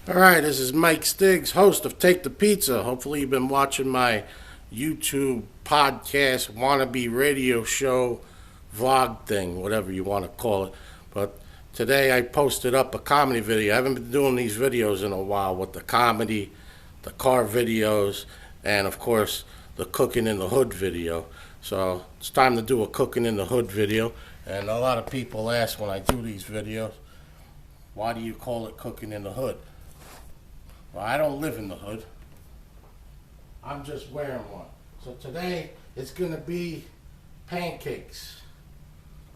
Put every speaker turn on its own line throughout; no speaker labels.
Alright, this is Mike Stigs, host of Take the Pizza. Hopefully you've been watching my YouTube podcast, wannabe radio show, vlog thing, whatever you want to call it. But today I posted up a comedy video. I haven't been doing these videos in a while with the comedy, the car videos, and of course the cooking in the hood video. So it's time to do a cooking in the hood video. And a lot of people ask when I do these videos, why do you call it cooking in the hood? Well, I don't live in the hood. I'm just wearing one. So today it's going to be pancakes.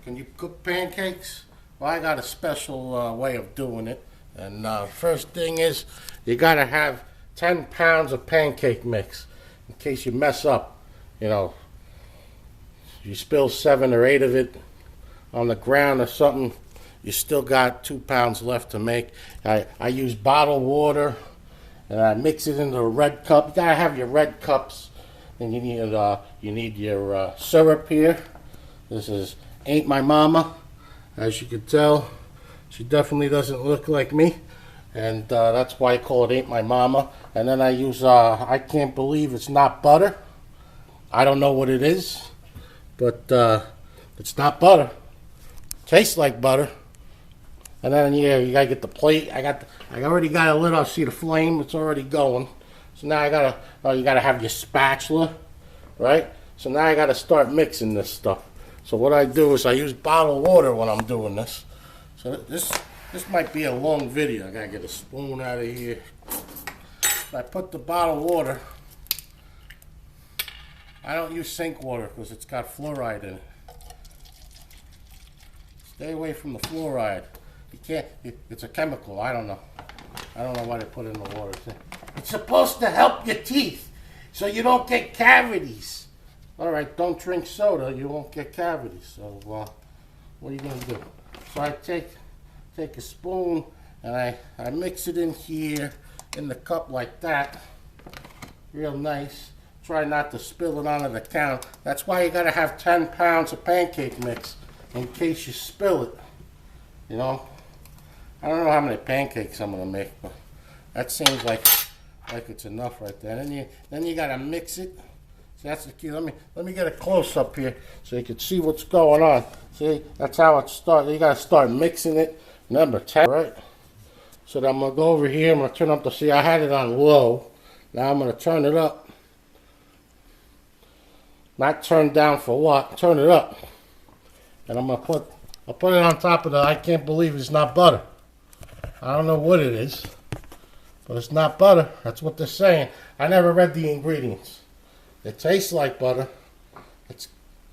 Can you cook pancakes? Well, I got a special way of doing it. And first thing is you got to have 10 pounds of pancake mix in case you mess up. You know, you spill 7 or 8 of it on the ground or something, you still got 2 pounds left to make. I use bottled water. And I mix it into a red cup. You gotta have your red cups, and you need your syrup here. This is Ain't My Mama. As you can tell, she definitely doesn't look like me, and that's why I call it Ain't My Mama. And then I use I can't believe it's not butter. I don't know what it is, but it's not butter. Tastes like butter. And then you gotta get the plate. I already got it lit up. See the flame? It's already going. So now you gotta have your spatula, right? So now I gotta start mixing this stuff. So what I do is I use bottled water when I'm doing this. So this might be a long video. I gotta get a spoon out of here. I put the bottled water. I don't use sink water because it's got fluoride in it. Stay away from the fluoride. You can't, it's a chemical, I don't know. I don't know why they put it in the water. It's supposed to help your teeth so you don't get cavities. Alright, don't drink soda, you won't get cavities. So, what are you going to do? So I take a spoon and I mix it in here in the cup like that. Real nice. Try not to spill it onto the counter. That's why you got to have 10 pounds of pancake mix in case you spill it. You know? I don't know how many pancakes I'm gonna make, but that seems like it's enough right there. Then you gotta mix it. See, that's the key. Let me get a close up here so you can see what's going on. See, that's how it starts. You gotta start mixing it. Number 10, right? So then I'm gonna go over here. I'm gonna turn up the. See, I had it on low. Now I'm gonna turn it up. Not turn down for what? Turn it up. And I'll put it on top of the. I can't believe it's not butter. I don't know what it is, but it's not butter. That's what they're saying. I never read the ingredients. It tastes like butter. It's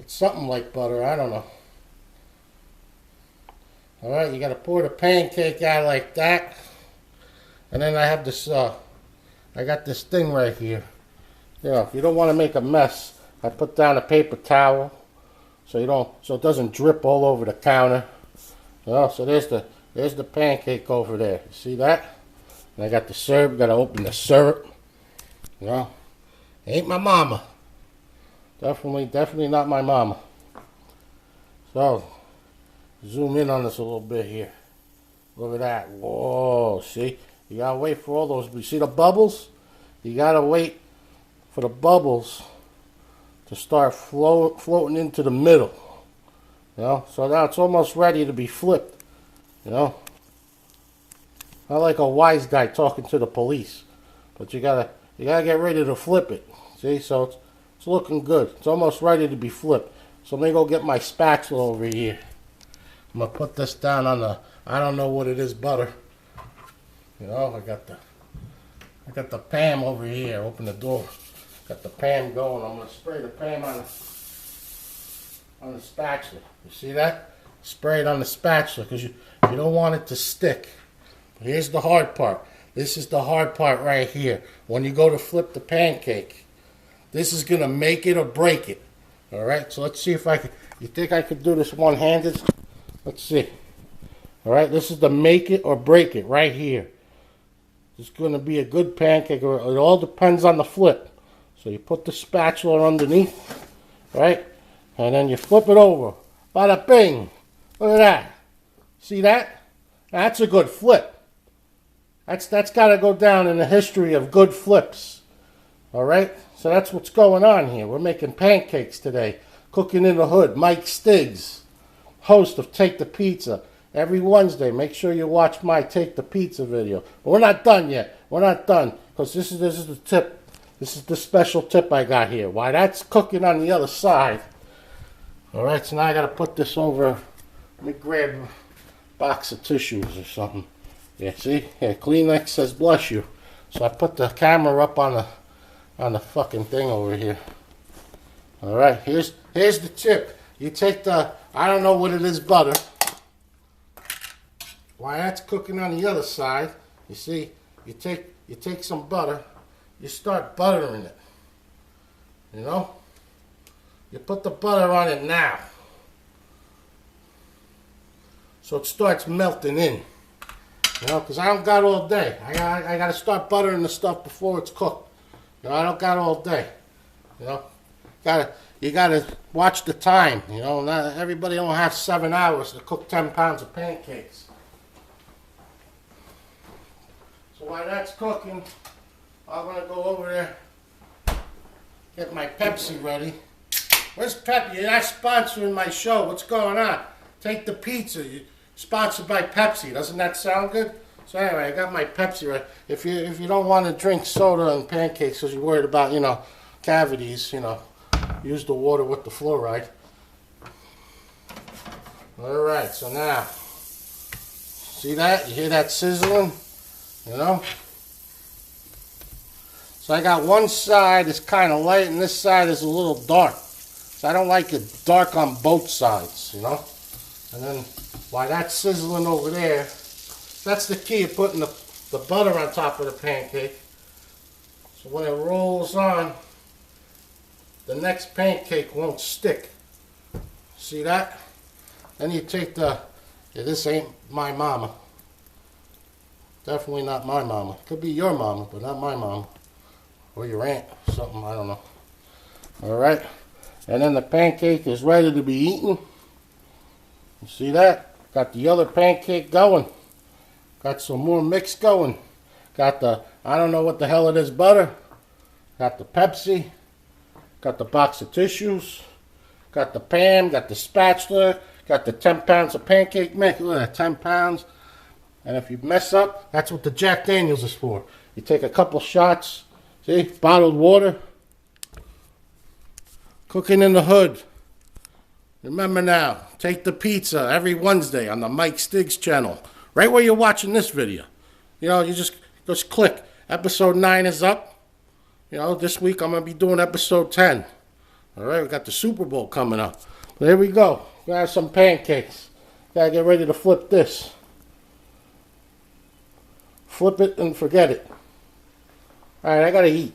something like butter. I don't know. All right, you got to pour the pancake out like that, and then I have this. I got this thing right here. You know, if you don't want to make a mess, I put down a paper towel so it doesn't drip all over the counter. You know, so there's the pancake over there. You see that? And I got the syrup. Got to open the syrup. You know, ain't my mama. Definitely not my mama. So, zoom in on this a little bit here. Look at that. Whoa, see? You got to wait for all those. You see the bubbles? You got to wait for the bubbles to start floating into the middle. You know, so now it's almost ready to be flipped. You know, not like a wise guy talking to the police, but you gotta get ready to flip it. See, so it's looking good. It's almost ready to be flipped. So let me go get my spatula over here. I'm gonna put this down on the. I don't know what it is, butter. You know, I got the pan over here. Open the door. Got the pan going. I'm gonna spray the pan on the spatula. You see that? Spray it on the spatula because you don't want it to stick. Here's the hard part. This is the hard part right here. When you go to flip the pancake, this is going to make it or break it. All right, so let's see if I can. You think I could do this one-handed? Let's see. All right, this is the make it or break it right here. It's going to be a good pancake. It all depends on the flip. So you put the spatula underneath, right? And then you flip it over. Bada bing. Look at that. See that? That's a good flip. That's got to go down in the history of good flips. All right? So that's what's going on here. We're making pancakes today. Cooking in the Hood. Mike Stigs, host of Take the Pizza. Every Wednesday, make sure you watch my Take the Pizza video. But we're not done yet. We're not done. Because this is the tip. This is the special tip I got here. Why that's cooking on the other side. All right, so now I got to put this over. Let me grab a box of tissues or something. Yeah, see? Yeah, Kleenex says bless you. So I put the camera up on the fucking thing over here. All right, here's the tip. You take the, I don't know what it is, butter. While that's cooking on the other side, you see, you take some butter, you start buttering it. You know? You put the butter on it now. So it starts melting in. You know, because I don't got all day. I got to start buttering the stuff before it's cooked. You know, I don't got all day. You know, you gotta watch the time. You know, not everybody don't have 7 hours to cook 10 pounds of pancakes. So while that's cooking, I'm gonna go over there, get my Pepsi ready. Where's Pepsi? You're not sponsoring my show. What's going on? Take the Pizza. You're sponsored by Pepsi. Doesn't that sound good? So anyway, I got my Pepsi ready. If you don't want to drink soda and pancakes because you're worried about, you know, cavities, you know, use the water with the fluoride. All right, so now, see that? You hear that sizzling? You know? So I got one side that's kind of light and this side is a little dark. So I don't like it dark on both sides, you know? And then while that's sizzling over there, that's the key of putting the butter on top of the pancake. So when it rolls on, the next pancake won't stick. See that? Then you take the, yeah, this ain't my mama. Definitely not my mama. Could be your mama, but not my mama. Or your aunt, something, I don't know. Alright? And then the pancake is ready to be eaten. You see that? Got the other pancake going. Got some more mix going. Got the, I don't know what the hell it is, butter. Got the Pepsi. Got the box of tissues. Got the pan. Got the spatula. Got the 10 pounds of pancake mix. Look at that, 10 pounds. And if you mess up, that's what the Jack Daniels is for. You take a couple shots. See? Bottled water. Cooking in the Hood. Remember now, Take the Pizza every Wednesday on the Mike Stigs channel. Right where you're watching this video. You know, you just click. Episode 9 is up. You know, this week I'm going to be doing episode 10. All right, we got the Super Bowl coming up. There we go. We got some pancakes. Got to get ready to flip this. Flip it and forget it. All right, I got to eat.